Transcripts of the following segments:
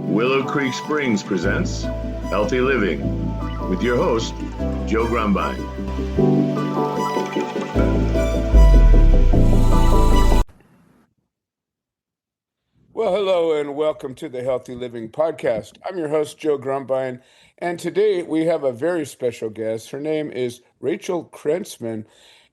Willow Creek Springs presents Healthy Living with your host, Joe Grumbine. Well, hello and welcome to the Healthy Living Podcast. I'm your host, Joe Grumbine, and today we have a very special guest. Her name is Rachel Krentzman,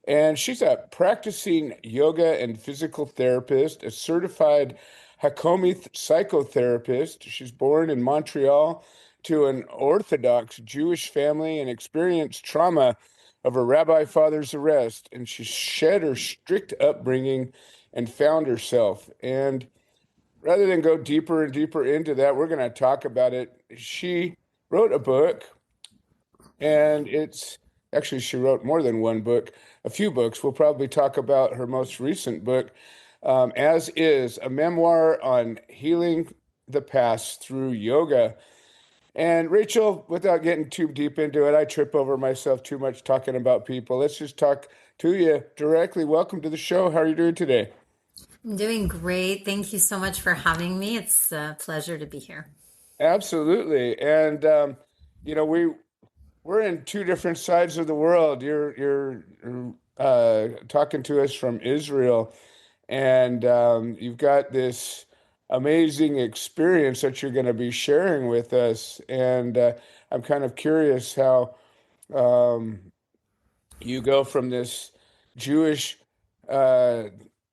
and she's a practicing yoga and physical therapist, a certified Hakomi psychotherapist. She's born in Montreal to an Orthodox Jewish family and experienced trauma of her rabbi father's arrest, and she shed her strict upbringing and found herself. And rather than go deeper and deeper into that, we're going to talk about it. She wrote a book, and she wrote more than one book, a few books. We'll probably talk about her most recent book, as is a memoir on healing the past through yoga. And Rachel, without getting too deep into it, I trip over myself too much talking about people. Let's just talk to you directly. Welcome to the show. How are you doing today? I'm doing great. Thank you so much for having me. It's a pleasure to be here. Absolutely. And we're in two different sides of the world. You're talking to us from Israel, and you've got this amazing experience that you're going to be sharing with us. And I'm kind of curious how you go from this Jewish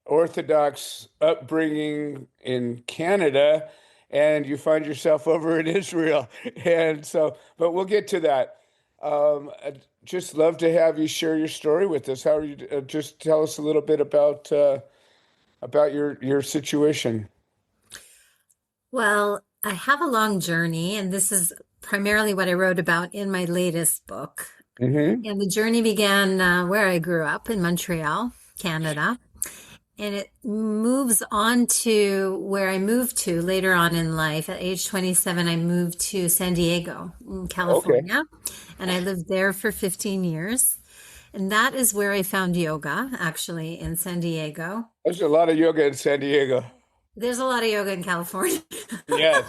Orthodox upbringing in Canada, and you find yourself over in Israel. And so, but we'll get to that. I'd just love to have you share your story with us. How are you? Just tell us a little bit about your situation. Well, I have a long journey, and this is primarily what I wrote about in my latest book. Mm-hmm. And the journey began where I grew up in Montreal, Canada. And it moves on to where I moved to later on in life. At age 27, I moved to San Diego, California. Okay. And I lived there for 15 years. And that is where I found yoga, actually, in San Diego. There's a lot of yoga in San Diego. There's a lot of yoga in California. Yes.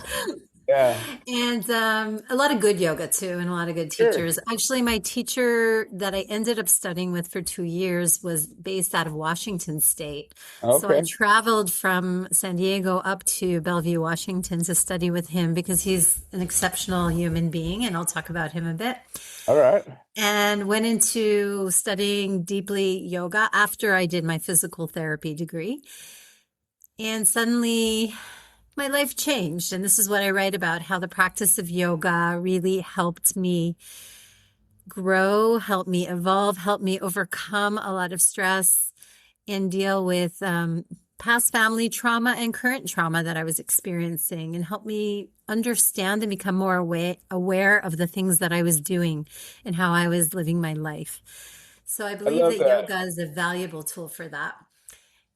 Yeah. And a lot of good yoga too, and a lot of good teachers. Sure. Actually, my teacher that I ended up studying with for 2 years was based out of Washington State. Okay. So I traveled from San Diego up to Bellevue, Washington to study with him because he's an exceptional human being, and I'll talk about him a bit. All right. And went into studying deeply yoga after I did my physical therapy degree. And suddenly my life changed. And this is what I write about, how the practice of yoga really helped me grow, helped me evolve, helped me overcome a lot of stress and deal with past family trauma and current trauma that I was experiencing, and helped me understand and become more aware of the things that I was doing and how I was living my life. So I believe that yoga is a valuable tool for that.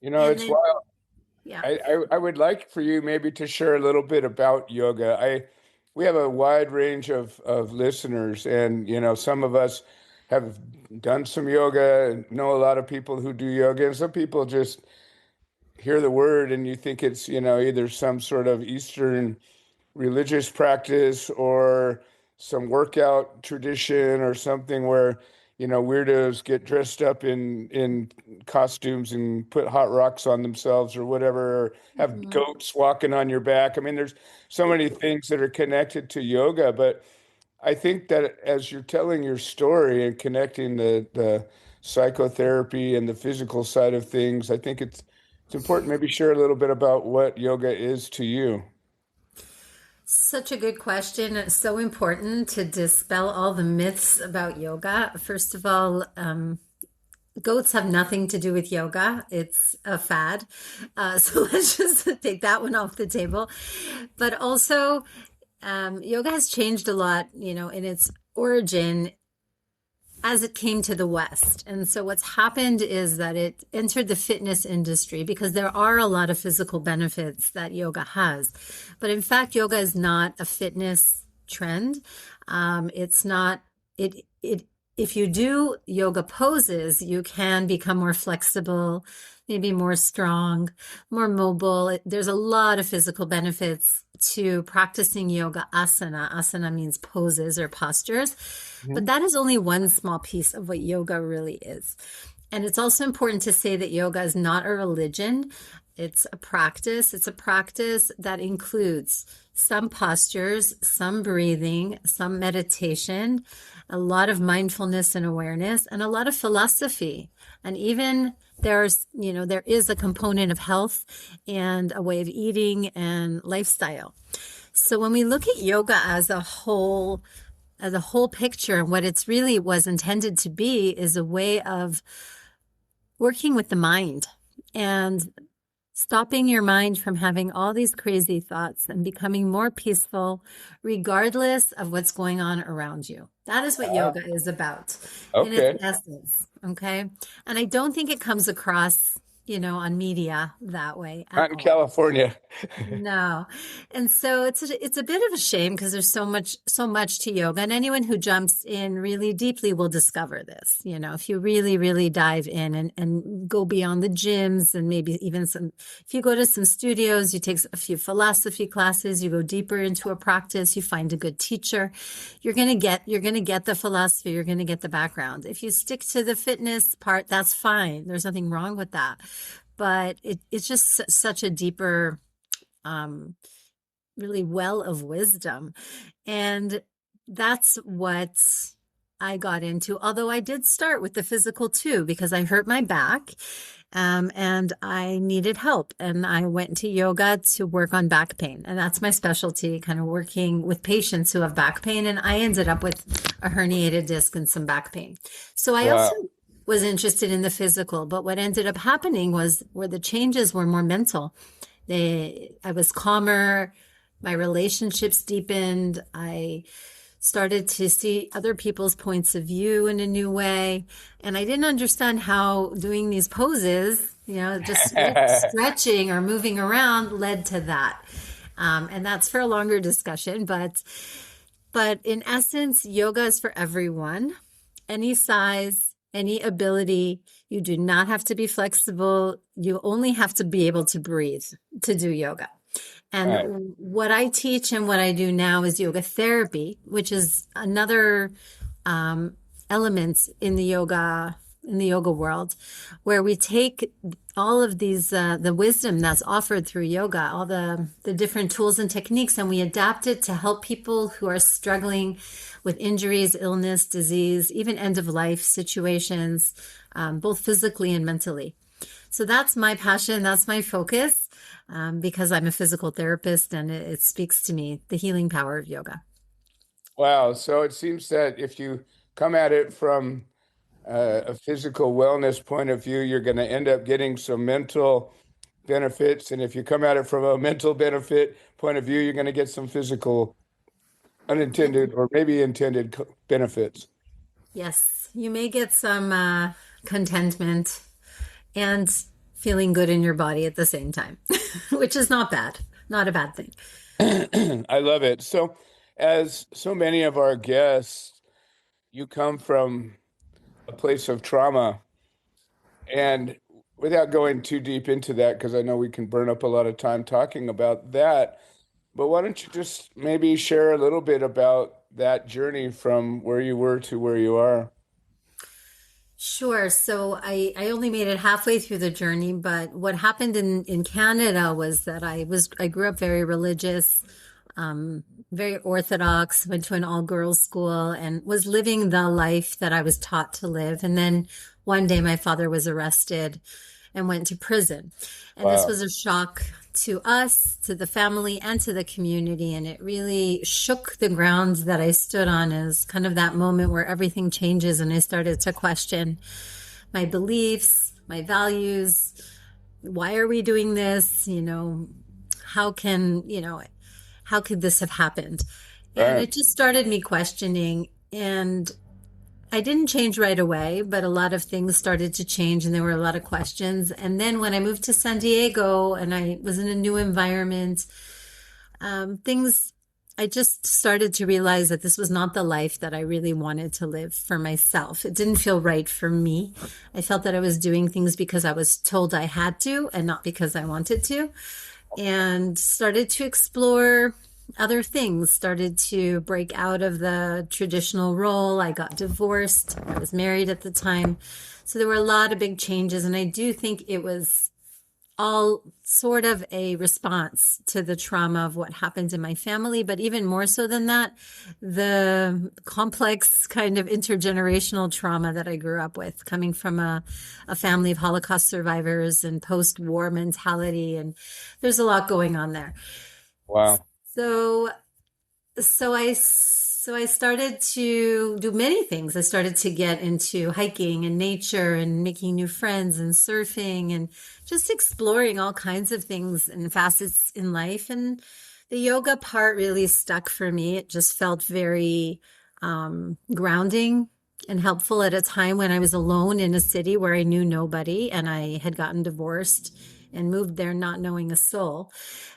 It's wild. Yeah. I would like for you maybe to share a little bit about yoga. We have a wide range of listeners, and some of us have done some yoga and know a lot of people who do yoga, and some people just hear the word and you think it's either some sort of Eastern religious practice or some workout tradition or something where weirdos get dressed up in costumes and put hot rocks on themselves or whatever, or have goats walking on your back. I mean, there's so many things that are connected to yoga, but I think that as you're telling your story and connecting the psychotherapy and the physical side of things, I think it's important. Maybe share a little bit about what yoga is to you. Such a good question. It's so important to dispel all the myths about yoga. First of all, goats have nothing to do with yoga. It's a fad. So let's just take that one off the table. But also, yoga has changed a lot, in its origin as it came to the West. And so what's happened is that it entered the fitness industry because there are a lot of physical benefits that yoga has. But in fact, yoga is not a fitness trend. It's not, if you do yoga poses, you can become more flexible maybe more strong, more mobile. There's a lot of physical benefits to practicing yoga asana. Asana means poses or postures, but Mhm. that is only one small piece of what yoga really is. And it's also important to say that yoga is not a religion. It's a practice. It's a practice that includes some postures, some breathing, some meditation, a lot of mindfulness and awareness, and a lot of philosophy. And even there is a component of health and a way of eating and lifestyle. So when we look at yoga as a whole picture, what it's really was intended to be is a way of working with the mind and stopping your mind from having all these crazy thoughts and becoming more peaceful, regardless of what's going on around you. That is what Ah, yoga is about in its okay. essence. Okay. And I don't think it comes across, on media that way at Not in all. California. No. And so it's a bit of a shame because there's so much to yoga, and anyone who jumps in really deeply will discover this. If you really, really dive in and go beyond the gyms and maybe even if you go to some studios, you take a few philosophy classes, you go deeper into a practice, you find a good teacher, you're going to get the philosophy, you're going to get the background. If you stick to the fitness part, that's fine. There's nothing wrong with that. But it's just such a deeper, really well of wisdom. And that's what I got into. Although I did start with the physical too, because I hurt my back, and I needed help. And I went to yoga to work on back pain. And that's my specialty, kind of working with patients who have back pain. And I ended up with a herniated disc and some back pain. So I also Wow. was interested in the physical, but what ended up happening was where the changes were more mental. I was calmer. My relationships deepened. I started to see other people's points of view in a new way. And I didn't understand how doing these poses, just stretching or moving around led to that. And that's for a longer discussion, but in essence, yoga is for everyone, any size, any ability. You do not have to be flexible. You only have to be able to breathe to do yoga. Right. And what I teach and what I do now is yoga therapy, which is another element in the yoga world, where we take all of these the wisdom that's offered through yoga, all the different tools and techniques, and we adapt it to help people who are struggling with injuries, illness, disease, even end of life situations, both physically and mentally. So that's my passion. That's my focus, because I'm a physical therapist, and it speaks to me, the healing power of yoga. Wow. So it seems that if you come at it from a physical wellness point of view, you're going to end up getting some mental benefits. And if you come at it from a mental benefit point of view, you're going to get some physical unintended or maybe intended benefits. Yes, you may get some contentment and feeling good in your body at the same time, which is not bad, not a bad thing. I love it. So, as so many of our guests, you come from a place of trauma. And without going too deep into that, because I know we can burn up a lot of time talking about that, but why don't you just maybe share a little bit about that journey from where you were to where you are? Sure. So I only made it halfway through the journey, but what happened in Canada was that I grew up very religious, very Orthodox, went to an all-girls school and was living the life that I was taught to live. And then one day my father was arrested and went to prison. And this Wow. was a shock to us, to the family, and to the community. And it really shook the ground that I stood on, as kind of that moment where everything changes. And I started to question my beliefs, my values. Why are we doing this? How can, how could this have happened? And Right. it just started me questioning. And I didn't change right away, but a lot of things started to change, and there were a lot of questions. And then when I moved to San Diego and I was in a new environment, things I just started to realize that this was not the life that I really wanted to live for myself. It didn't feel right for me. I felt that I was doing things because I was told I had to and not because I wanted to. And started to explore other things, started to break out of the traditional role. I got divorced. I was married at the time. So there were a lot of big changes. And I do think it was all sort of a response to the trauma of what happened in my family. But even more so than that, the complex kind of intergenerational trauma that I grew up with, coming from a family of Holocaust survivors and post-war mentality. And there's a lot going on there. Wow. So I started to do many things. I started to get into hiking and nature and making new friends and surfing and just exploring all kinds of things and facets in life. And the yoga part really stuck for me. It just felt very grounding and helpful at a time when I was alone in a city where I knew nobody, and I had gotten divorced and moved there not knowing a soul.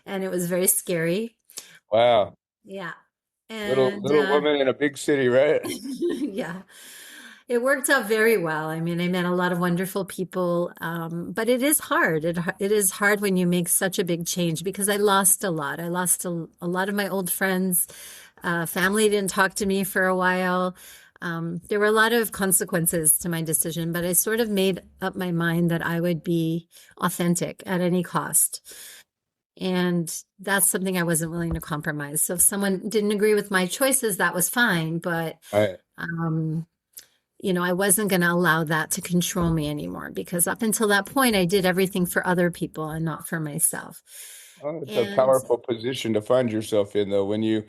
And it was very scary. Wow. Yeah. Little And little woman in a big city, right? yeah, it worked out very well. I mean, I met a lot of wonderful people, but it is hard. It is hard when you make such a big change because I lost a lot. I lost a lot of my old friends. Family didn't talk to me for a while. There were a lot of consequences to my decision, but I sort of made up my mind that I would be authentic at any cost. And that's something I wasn't willing to compromise. So if someone didn't agree with my choices, that was fine. But, Right. um, I wasn't going to allow that to control me anymore because up until that point, I did everything for other people and not for myself. Oh, it's a And powerful position to find yourself in, though, when you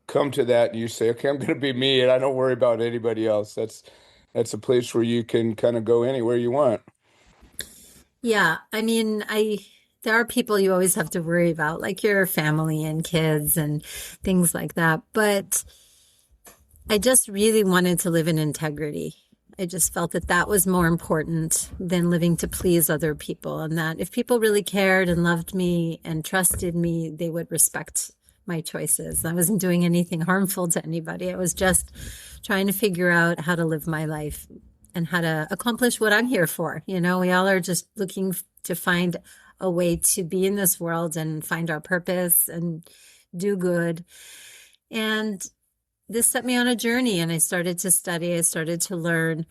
come to that and you say, okay, I'm going to be me and I don't worry about anybody else. That's a place where you can kind of go anywhere you want. yeah, I mean, there are people you always have to worry about, like your family and kids and things like that. But I just really wanted to live in integrity. I just felt that that was more important than living to please other people, and that if people really cared and loved me and trusted me, they would respect my choices. I wasn't doing anything harmful to anybody. I was just trying to figure out how to live my life and how to accomplish what I'm here for. We all are just looking to find a way to be in this world and find our purpose and do good. And this set me on a journey, and I started to study. I started to learn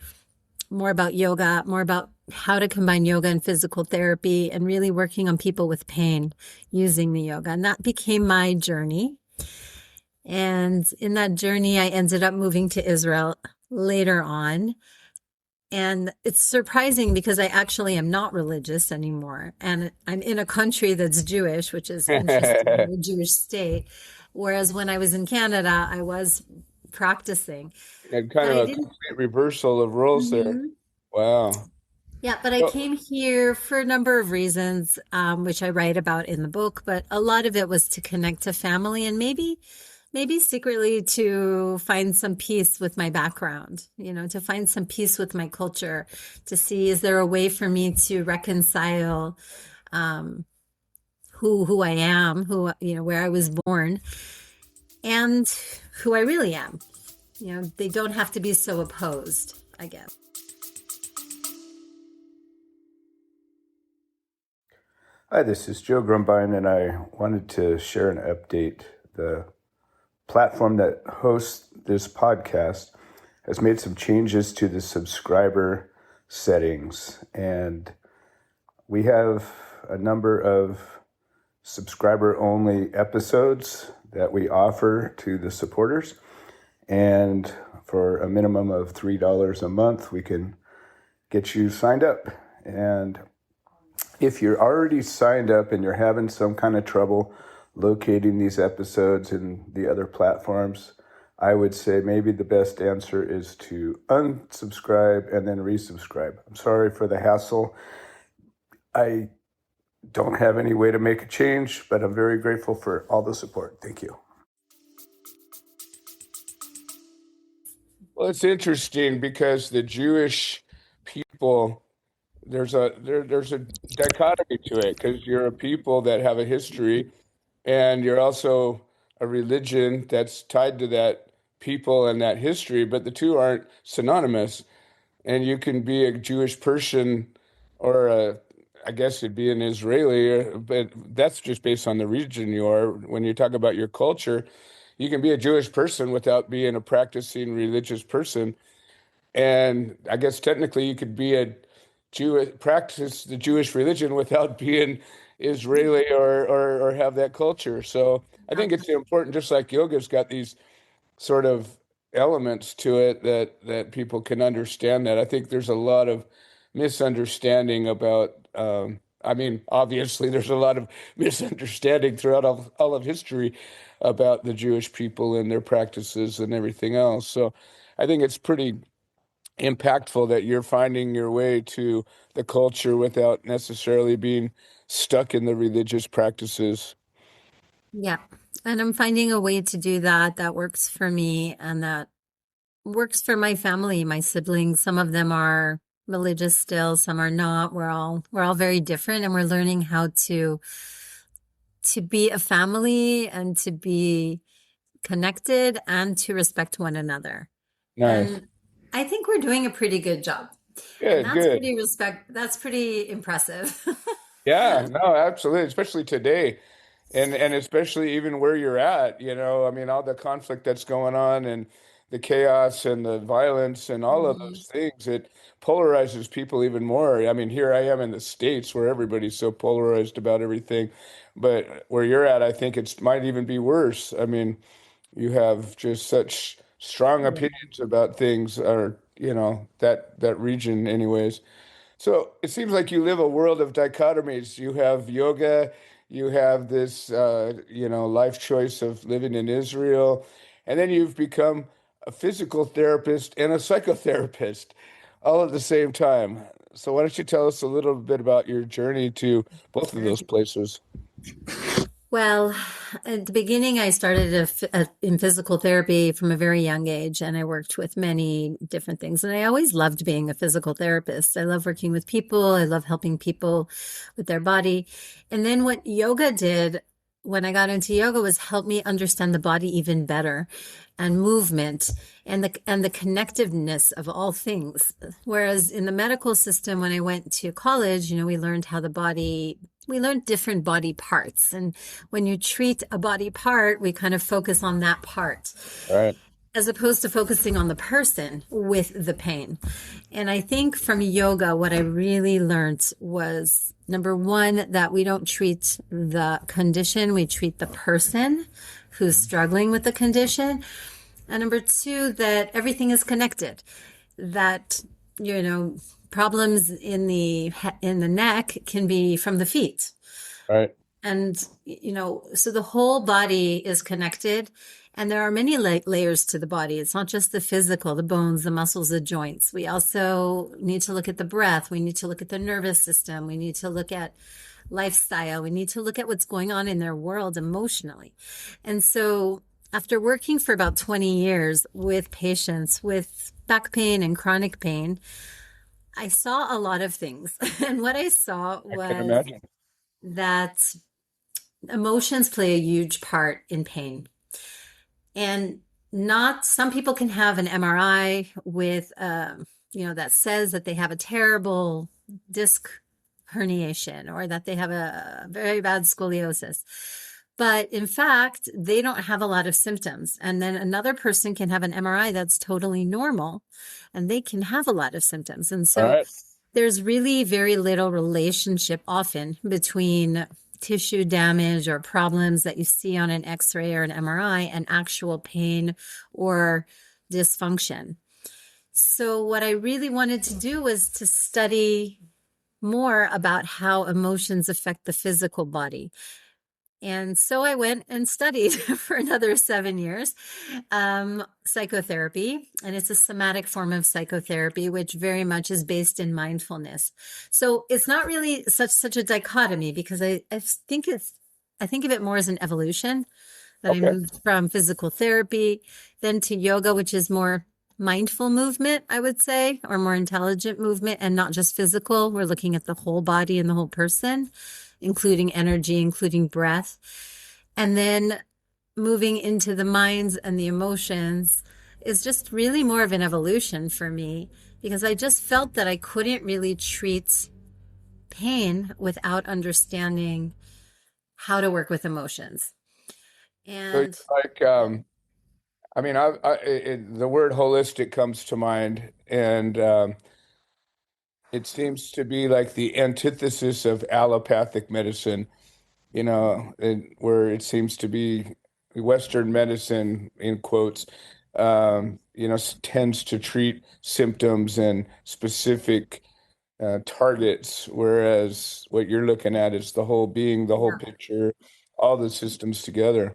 more about yoga, more about how to combine yoga and physical therapy, and really working on people with pain using the yoga. And that became my journey. And in that journey, I ended up moving to Israel later on. And it's surprising because I actually am not religious anymore. And I'm in a country that's Jewish, which is interesting, a Jewish state. Whereas when I was in Canada, I was practicing. And But kind of I a didn't. complete reversal of roles there. Mhm. Wow. Yeah, but I So, came here for a number of reasons, which I write about in the book. But a lot of it was to connect to family and maybe secretly to find some peace with my background, to find some peace with my culture, to see, is there a way for me to reconcile who I am, where I was born, and who I really am. They don't have to be so opposed, I guess. Hi, this is Joe Grumbine, and I wanted to share an update. The platform that hosts this podcast has made some changes to the subscriber settings, and we have a number of subscriber-only episodes that we offer to the supporters, and for a minimum of $3 a month, we can get you signed up. And if you're already signed up and you're having some kind of trouble locating these episodes in the other platforms, I would say maybe the best answer is to unsubscribe and then resubscribe. I'm sorry for the hassle. I don't have any way to make a change, but I'm very grateful for all the support. Thank you. well, it's interesting because the Jewish people, there's a dichotomy to it because you're a people that have a history, and you're also a religion that's tied to that people and that history, but the two aren't synonymous. And you can be a Jewish person or I guess it'd be an Israeli, but that's just based on the region you are. When you talk about your culture, you can be a Jewish person without being a practicing religious person. And I guess technically you could be a practice the Jewish religion without being Israeli or have that culture. So I think it's important, just like yoga's got these sort of elements to it that people can understand that. I think there's a lot of misunderstanding about I mean, obviously there's a lot of misunderstanding throughout all of history about the Jewish people and their practices and everything else. So I think it's pretty impactful that you're finding your way to the culture without necessarily being stuck in the religious practices. Yeah. And I'm finding a way to do that that works for me and that works for my family, my siblings. Some of them are religious still, some are not. We're all very different, and we're learning how to be a family and to be connected and to respect one another. Nice. And I think we're doing a pretty good job. And Good, good. that's pretty impressive. Yeah, no, absolutely, especially today. And especially even where you're at, I mean, all the conflict that's going on and the chaos and the violence and all of Mhm. those things, it polarizes people even more. I mean, here I am in the States where everybody's so polarized about everything, but where you're at, I think it might even be worse. I mean, you have just such strong opinions about things, or that region, anyways. So it seems like you live a world of dichotomies. You have yoga, you have this, life choice of living in Israel, and then you've become a physical therapist and a psychotherapist all at the same time. So why don't you tell us a little bit about your journey to both of those places? Well, at the beginning, I started in physical therapy from a very young age, and I worked with many different things. And I always loved being a physical therapist. I love working with people. I love helping people with their body. And then what yoga did when I got into yoga was help me understand the body even better and movement and the connectiveness of all things. Whereas in the medical system, when I went to college, we learned we learned different body parts. And when you treat a body part, we kind of focus on that part All right. as opposed to focusing on the person with the pain. And I think from yoga, what I really learned was number one, that we don't treat the condition, we treat the person who's struggling with the condition. And number two, that everything is connected, that, problems in the neck can be from the feet. All right. And, so the whole body is connected, and there are many layers to the body. It's not just the physical, the bones, the muscles, the joints. We also need to look at the breath. We need to look at the nervous system. We need to look at lifestyle. We need to look at what's going on in their world emotionally. And so after working for about 20 years with patients with back pain and chronic pain, I saw a lot of things. And what I saw I can was imagine. that emotions play a huge part in pain. And not some people can have an MRI with, that says that they have a terrible disc herniation or that they have a very bad scoliosis. But in fact, they don't have a lot of symptoms. And then another person can have an MRI that's totally normal and they can have a lot of symptoms. And All so right. there's really very little relationship often between tissue damage or problems that you see on an X-ray or an MRI and actual pain or dysfunction. So what I really wanted to do was to study more about how emotions affect the physical body. And so I went and studied for another 7 years, psychotherapy, and it's a somatic form of psychotherapy, which very much is based in mindfulness. So it's not really such a dichotomy because I think of it more as an evolution, that I Okay. moved from physical therapy then to yoga, which is more mindful movement, I would say, or more intelligent movement and not just physical. We're looking at the whole body and the whole person, including energy, including breath. And then moving into the minds and the emotions is just really more of an evolution for me, because I just felt that I couldn't really treat pain without understanding how to work with emotions. So And it's like, I mean, the word holistic comes to mind, and it seems to be like the antithesis of allopathic medicine, where it seems to be Western medicine, in quotes, tends to treat symptoms and specific targets, whereas what you're looking at is the whole being, the whole yeah, picture, all the systems together.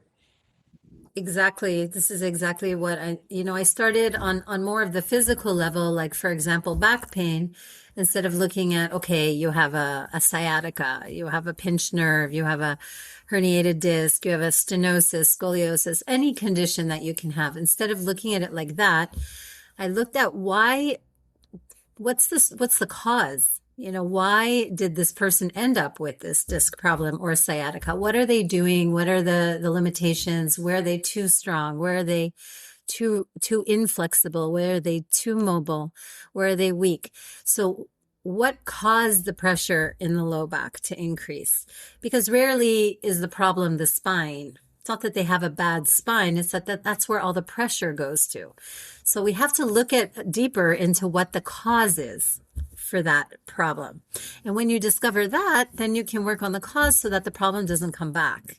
exactly. This is exactly what I started on more of the physical level, like for example, back pain, instead of looking at, okay, you have a sciatica, you have a pinched nerve, you have a herniated disc, you have a stenosis, scoliosis, any condition that you can have. Instead of looking at it like that, I looked at what's the cause? Why did this person end up with this disc problem or sciatica? What are they doing? What are the limitations? Where are they too strong? Where are they too inflexible? Where are they too mobile? Where are they weak? So what caused the pressure in the low back to increase? Because rarely is the problem the spine. It's not that they have a bad spine, it's that's where all the pressure goes to. So we have to look at deeper into what the cause is for that problem. And when you discover that, then you can work on the cause so that the problem doesn't come back.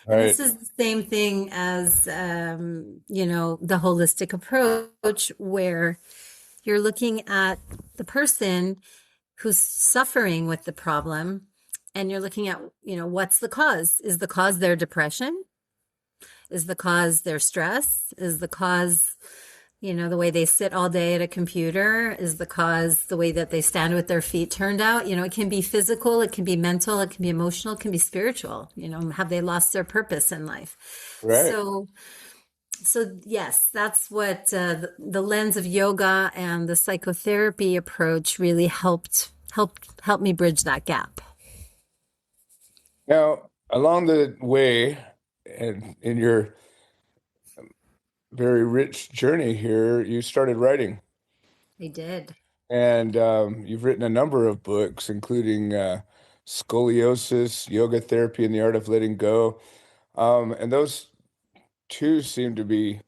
And Right. this is the same thing as, the holistic approach, where you're looking at the person who's suffering with the problem, and you're looking at, what's the cause? Is the cause their depression? Is the cause their stress? Is the cause, the way they sit all day at a computer? Is the cause the way that they stand with their feet turned out? It can be physical, it can be mental, it can be emotional, it can be spiritual. Have they lost their purpose in life? Right. So yes, that's what the lens of yoga and the psychotherapy approach really helped me bridge that gap. Now, along the way, and in your very rich journey here, you started writing, I did. and you've written a number of books, including Scoliosis, Yoga Therapy, and the Art of Letting Go. And those two seem to be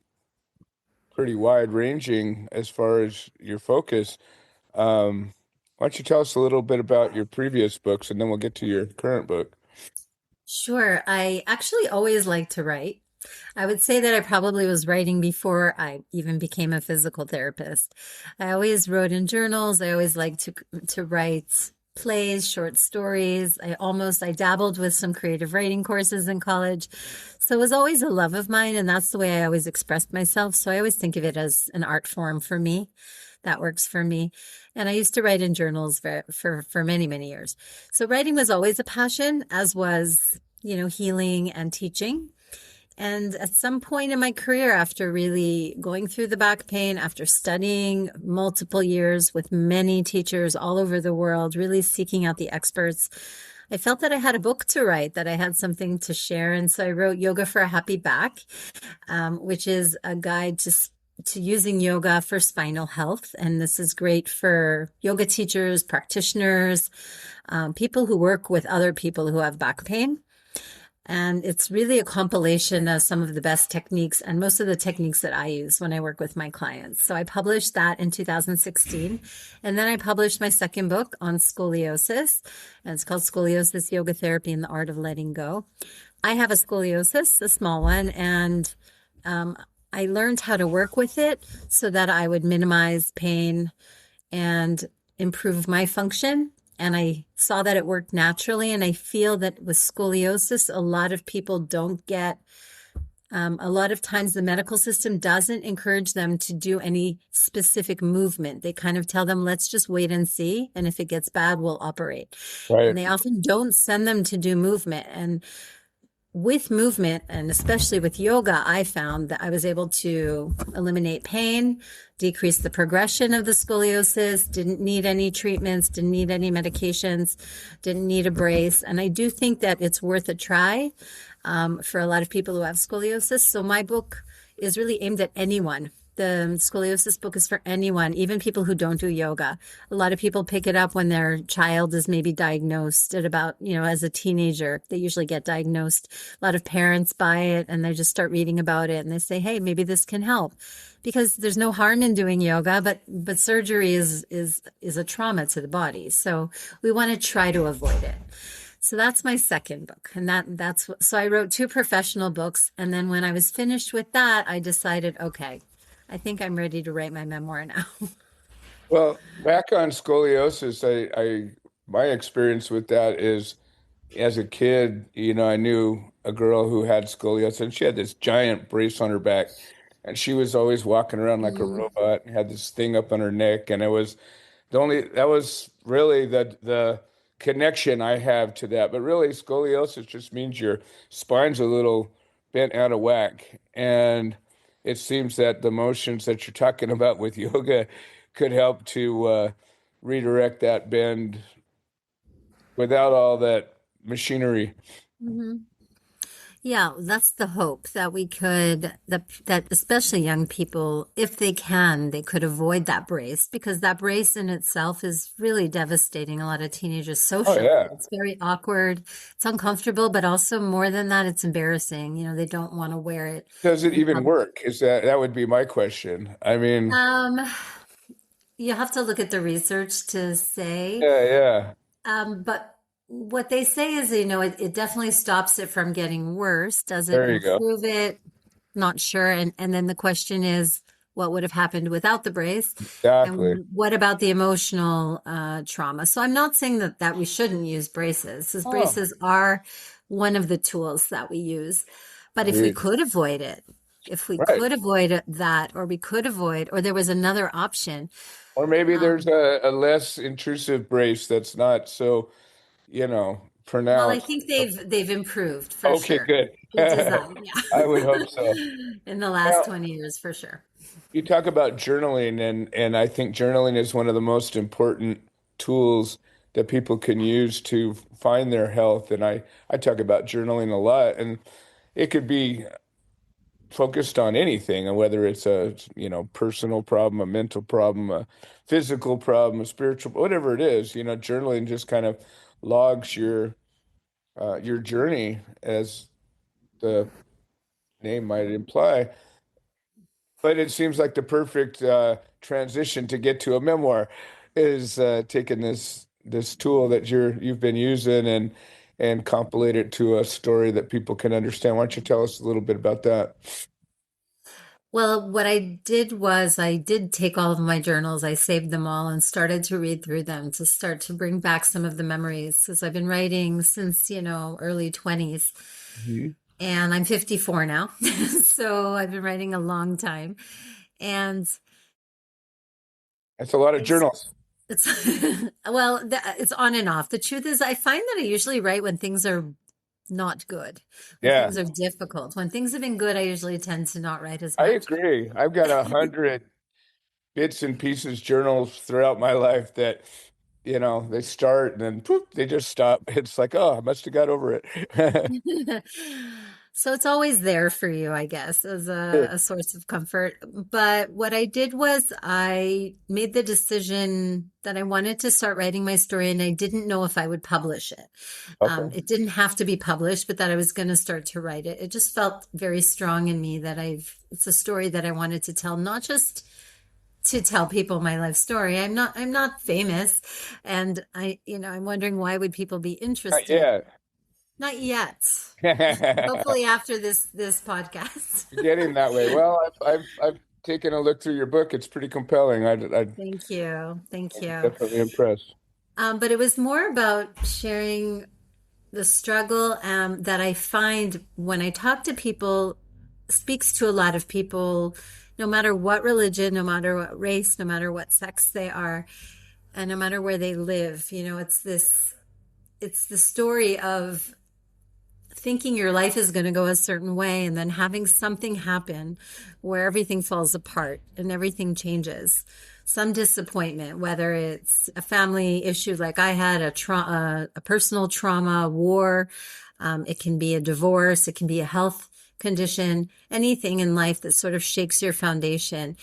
pretty wide-ranging as far as your focus. Why don't you tell us a little bit about your previous books, and then we'll get to your current book. Sure. I actually always liked to write. I would say that I probably was writing before I even became a physical therapist. I always wrote in journals. I always liked to write plays, short stories. I dabbled with some creative writing courses in college. So it was always a love of mine, and that's the way I always expressed myself. So I always think of it as an art form for me. That works for me. And I used to write in journals for many, many years. So writing was always a passion, as was, healing and teaching. And at some point in my career, after really going through the back pain, after studying multiple years with many teachers all over the world, really seeking out the experts, I felt that I had a book to write, that I had something to share. And so I wrote Yoga for a Happy Back, which is a guide to using yoga for spinal health. And this is great for yoga teachers, practitioners, people who work with other people who have back pain. And it's really a compilation of some of the best techniques and most of the techniques that I use when I work with my clients. So I published that in 2016. And then I published my second book on scoliosis. And it's called Scoliosis, Yoga Therapy, and the Art of Letting Go. I have a scoliosis, a small one, and I learned how to work with it so that I would minimize pain and improve my function. And I saw that it worked naturally. And I feel that with scoliosis, a lot of people don't get, a lot of times the medical system doesn't encourage them to do any specific movement. They kind of tell them, let's just wait and see. And if it gets bad, we'll operate. Right. And they often don't send them to do movement. And with movement, and especially with yoga, I found that I was able to eliminate pain, decrease the progression of the scoliosis, didn't need any treatments, didn't need any medications, didn't need a brace. And I do think that it's worth a try. for a lot of people who have scoliosis. So my book is really aimed at anyone. The scoliosis book is for anyone, even people who don't do yoga. A lot of people pick it up when their child is maybe diagnosed at about, as a teenager. They usually get diagnosed. A lot of parents buy it and they just start reading about it and they say, hey, maybe this can help. Because there's no harm in doing yoga, but surgery is a trauma to the body. So we want to try to avoid it. So that's my second book. And so I wrote 2 professional books. And then when I was finished with that, I decided, okay, I think I'm ready to write my memoir now. Well, back on scoliosis, my experience with that is as a kid, I knew a girl who had scoliosis and she had this giant brace on her back and she was always walking around like a Mm. robot and had this thing up on her neck. And that was really the connection I have to that. But really scoliosis just means your spine's a little bent out of whack. And it seems that the motions that you're talking about with yoga could help to redirect that bend without all that machinery. Mm-hmm. Yeah, that's the hope that we could, that especially young people, if they can, they could avoid that brace because that brace in itself is really devastating a lot of teenagers Oh socially. yeah. It's very awkward, it's uncomfortable, but also more than that, it's embarrassing. They don't want to wear it Does it in even public. work? That would be my question. I mean, Um, you have to look at the research to say. yeah, yeah. But what they say is, it definitely stops it from getting worse. Does it There you go. improve it? Not sure. And then the question is, what would have happened without the brace? Exactly. And what about the emotional trauma? So I'm not saying that we shouldn't use braces, because Oh, braces are one of the tools that we use. But if we indeed. could avoid it, if we Right. could avoid that, or there was another option. Or maybe there's um, a less intrusive brace that's not so, Well, I pronounced. think they've improved for Okay, sure. good. The design, I would hope so. yeah. In the last Well, 20 years, for sure. you talk about journaling, and I think journaling is one of the most important tools that people can use to find their health. And I talk about journaling a lot, and it could be focused on anything, and whether it's a, personal problem, a mental problem, a physical problem, a spiritual, whatever it is, journaling just kind of logs your journey, as the name might imply. But it seems like the perfect transition to get to a memoir is taking this tool that you've been using and compilate it to a story that people can understand. Why don't you tell us a little bit about that? Well, what I did was I did take all of my journals, I saved them all and started to read through them to start to bring back some of the memories because I've been writing since, early 20s Mhm. and I'm 54 now. So I've been writing a long time. And That's a lot of it's journals. It's well, it's on and off. The truth is, I find that I usually write when things are not good, when Yeah, things are difficult. When things have been good, I usually tend to not write as I much. agree. I've got 100 bits and pieces journals throughout my life that, they start and then poof, they just stop. It's like, oh, I must have got over it. So it's always there for you, I guess, as Sure. a source of comfort. But what I did was I made the decision that I wanted to start writing my story, and I didn't know if I would publish it. Okay. It didn't have to be published, but that I was going to start to write it. It just felt very strong in me that it's a story that I wanted to tell, not just to tell people my life story. I'm not famous, and I'm wondering why would people be Not interested? yet. Not yet. You're Hopefully after this podcast. getting that way. Well, I've taken a look through your book. It's pretty compelling. Thank you. Thank I'm you. definitely impressed. But it was more about sharing the struggle that I find when I talk to people, speaks to a lot of people, no matter what religion, no matter what race, no matter what sex they are, and no matter where they live. It's the story of thinking your life is going to go a certain way and then having something happen where everything falls apart and everything changes. Some disappointment, whether it's a family issue like I had, a personal trauma, war, It can be a divorce. It can be a health condition, anything in life that sort of shakes your foundation.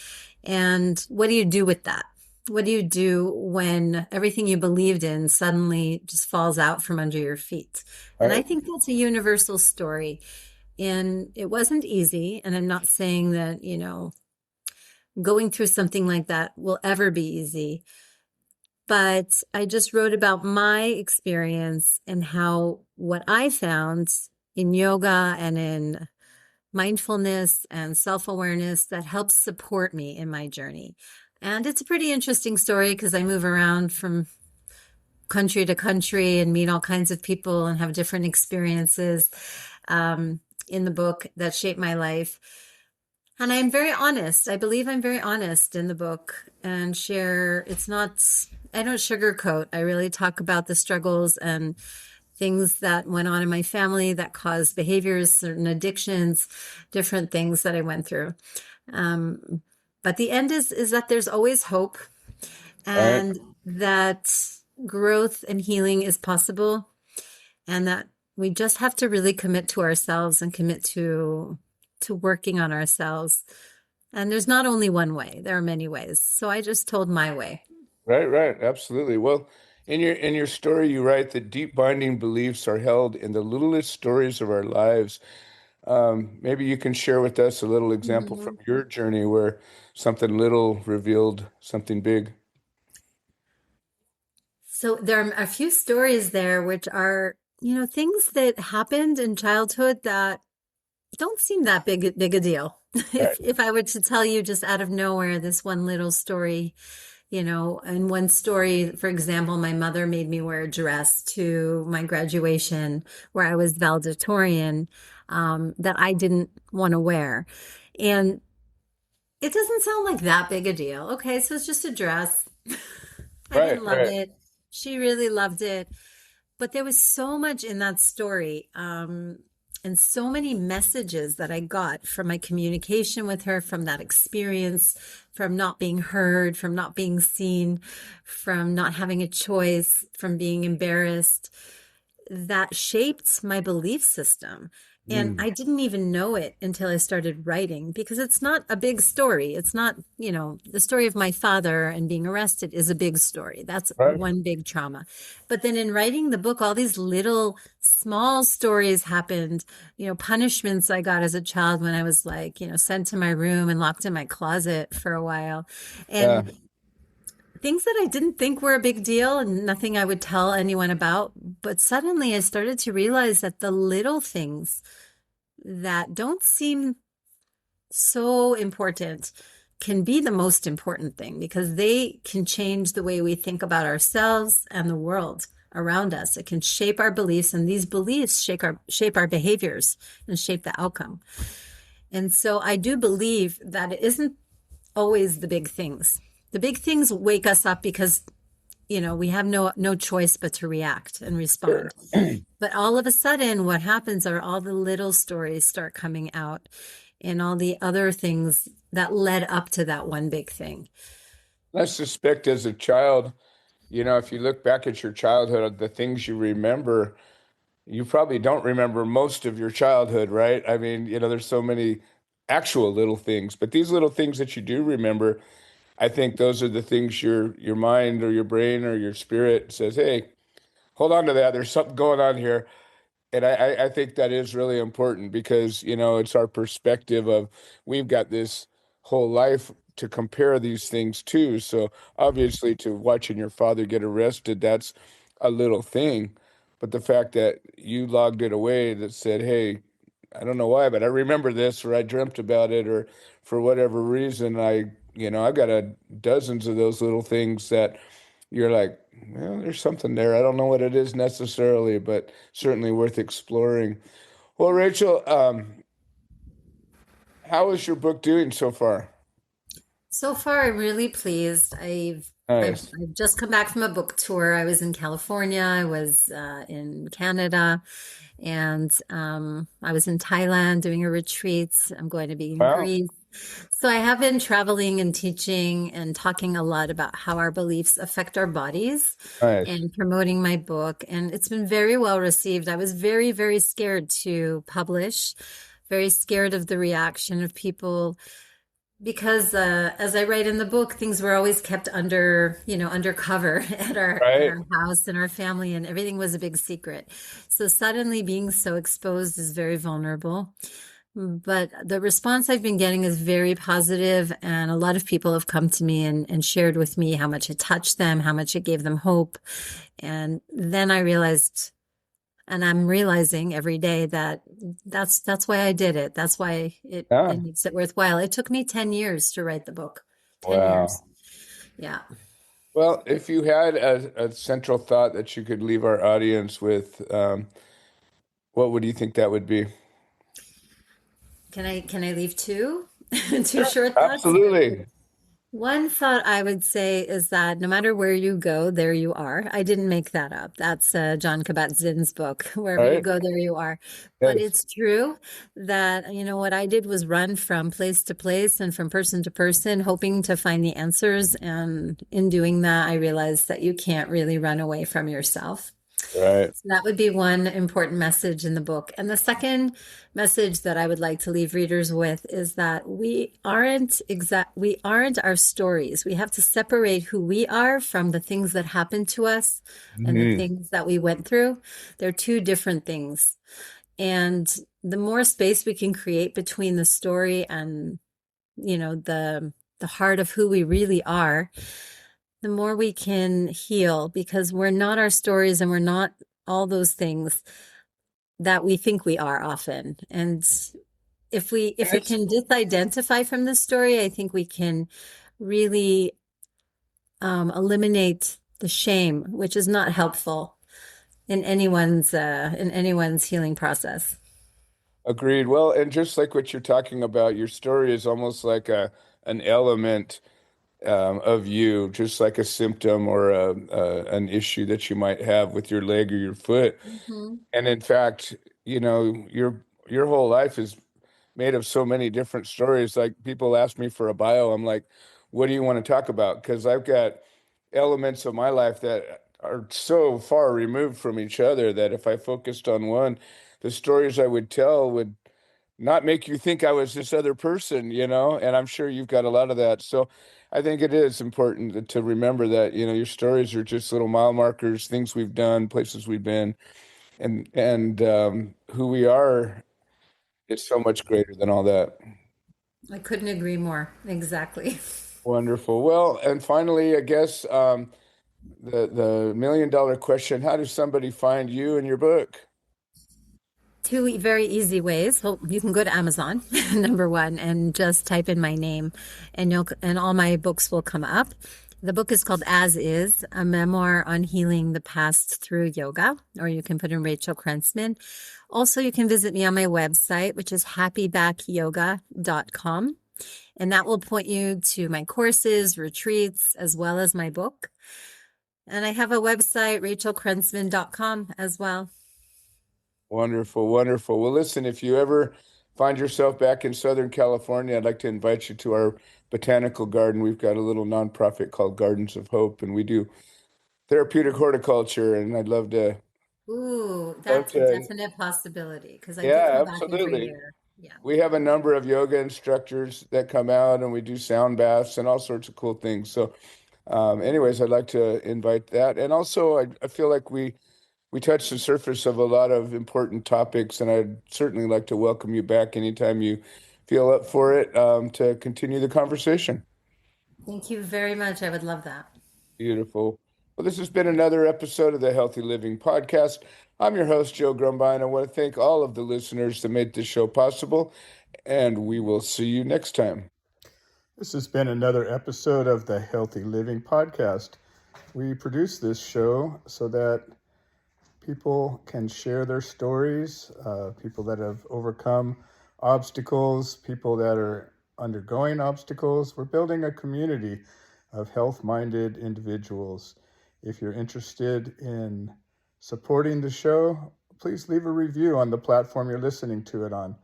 And what do you do with that? What do you do when everything you believed in suddenly just falls out from under your feet? And I Right. think that's a universal story. And it wasn't easy. And I'm not saying that, going through something like that will ever be easy. But I just wrote about my experience and how what I found in yoga and in mindfulness and self-awareness that helps support me in my journey. And it's a pretty interesting story because I move around from country to country and meet all kinds of people and have different experiences in the book that shape my life. And I'm very honest. I believe I'm very honest in the book and share. I don't sugarcoat. I really talk about the struggles and things that went on in my family that caused behaviors, certain addictions, different things that I went through. But the end is that there's always hope Right. and that growth and healing is possible and that we just have to really commit to ourselves and commit to working on ourselves. And there's not only one way, there are many ways. So I just told my way. Right, right, absolutely. Well, in your story, you write that deep binding beliefs are held in the littlest stories of our lives. Maybe you can share with us a little example from Mhm. your journey where something little revealed something big. So there are a few stories there which are, things that happened in childhood that don't seem that big a deal. Right. If I were to tell you just out of nowhere this one little story, and one story, for example, my mother made me wear a dress to my graduation where I was valedictorian, that I didn't want to wear. And it doesn't sound like that big a deal. Okay, so it's just a dress. I Right, didn't love right. it. She really loved it. But there was so much in that story, and so many messages that I got from my communication with her, from that experience, from not being heard, from not being seen, from not having a choice, from being embarrassed, that shaped my belief system. And Mm, I didn't even know it until I started writing because it's not a big story. It's not, the story of my father and being arrested is a big story. That's right. one big trauma. But then in writing the book, all these little small stories happened, punishments I got as a child when I was like, sent to my room and locked in my closet for a while. Yeah. And things that I didn't think were a big deal and nothing I would tell anyone about. But suddenly I started to realize that the little things that don't seem so important can be the most important thing because they can change the way we think about ourselves and the world around us. It can shape our beliefs, and these beliefs shape our behaviors and shape the outcome. And so I do believe that it isn't always the big things. The big things wake us up because we have no choice but to react and Sure. respond. But all of a sudden, what happens are all the little stories start coming out and all the other things that led up to that one big thing. I suspect as a child, if you look back at your childhood, the things you remember, you probably don't remember most of your childhood, right? I mean, there's so many actual little things, but these little things that you do remember, I think those are the things your mind or your brain or your spirit says, "Hey, hold on to that. There's something going on here." And I think that is really important because, it's our perspective of we've got this whole life to compare these things to. So obviously to watching your father get arrested, that's a little thing. But the fact that you logged it away that said, hey, I don't know why, but I remember this or I dreamt about it or for whatever reason, I've got dozens of those little things that you're like, well, there's something there. I don't know what it is necessarily, but certainly worth exploring. Well, Rachel, how is your book doing so far? So far, I'm really pleased. I've Nice. just come back from a book tour. I was in California, I was in Canada, and I was in Thailand doing a retreat. I'm going to be in Wow. Greece. So I have been traveling and teaching and talking a lot about how our beliefs affect our bodies Nice. and promoting my book. And it's been very well received. I was very, very scared to publish, very scared of the reaction of people because as I write in the book, things were always kept undercover at Right. our house and our family, and everything was a big secret. So suddenly being so exposed is very vulnerable. But the response I've been getting is very positive, and a lot of people have come to me and shared with me how much it touched them, how much it gave them hope. And then I realized, and I'm realizing every day that that's why I did it. That's why it Yeah. makes it worthwhile. It took me 10 years to write the book. 10 years. Wow. Yeah. Well, if you had a central thought that you could leave our audience with, what would you think that would be? Can I leave two? Two Sure. short thoughts? Absolutely. One thought I would say is that no matter where you go, there you are. I didn't make that up. That's John Kabat-Zinn's book. Wherever you Right. go, there you are. But Yes. it's true that, what I did was run from place to place and from person to person, hoping to find the answers. And in doing that, I realized that you can't really run away from yourself. Right. So that would be one important message in the book. And the second message that I would like to leave readers with is that we aren't our stories. We have to separate who we are from the things that happened to us and the Mhm. things that we went through. They're two different things. And the more space we can create between the story and, the heart of who we really are, the more we can heal, because we're not our stories and we're not all those things that we think we are often. And if we It's can disidentify from the story, I think we can really eliminate the shame, which is not helpful in anyone's healing process. agreed. Well, and just like what you're talking about, your story is almost like an element of you, just like a symptom or an issue that you might have with your leg or your foot. Mhm. And in fact, your whole life is made of so many different stories. Like people ask me for a bio, I'm like, what do you want to talk about? Because I've got elements of my life that are so far removed from each other that if I focused on one, the stories I would tell would not make you think I was this other person, and I'm sure you've got a lot of that. So I think it is important to remember that, your stories are just little mile markers, things we've done, places we've been, and who we are is so much greater than all that. I couldn't agree more. Exactly. Wonderful. Well, and finally, I guess the $1 million question: how does somebody find you and your book? Two very easy ways. Well, you can go to Amazon, number one, and just type in my name, and all my books will come up. The book is called As Is, a memoir on healing the past through yoga, or you can put in Rachel Krentzman. Also, you can visit me on my website, which is happybackyoga.com, and that will point you to my courses, retreats, as well as my book. And I have a website, rachelkrentzman.com, as well. Wonderful, wonderful. Well, listen, if you ever find yourself back in Southern California, I'd like to invite you to our botanical garden. We've got a little nonprofit called Gardens of Hope, and we do therapeutic horticulture. And I'd Ooh, love that's a to, definite possibility because I do yeah, come back every absolutely. year. Yeah. We have a number of yoga instructors that come out, and we do sound baths and all sorts of cool things. So, anyways, I'd like to invite that. And also, I feel like we touched the surface of a lot of important topics, and I'd certainly like to welcome you back anytime you feel up for it, to continue the conversation. Thank you very much. I would love that. Beautiful. Well, this has been another episode of the Healthy Living Podcast. I'm your host, Joe Grumbine. I want to thank all of the listeners that made this show possible, and we will see you next time. This has been another episode of the Healthy Living Podcast. We produce this show so that people can share their stories, people that have overcome obstacles, people that are undergoing obstacles. We're building a community of health-minded individuals. If you're interested in supporting the show, please leave a review on the platform you're listening to it on.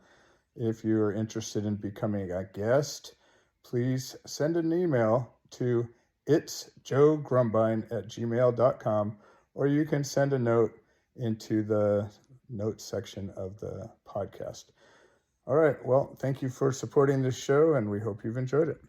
If you're interested in becoming a guest, please send an email to itsjoegrumbine@gmail.com, or you can send a note into the notes section of the podcast. All right. Well, thank you for supporting this show, and we hope you've enjoyed it.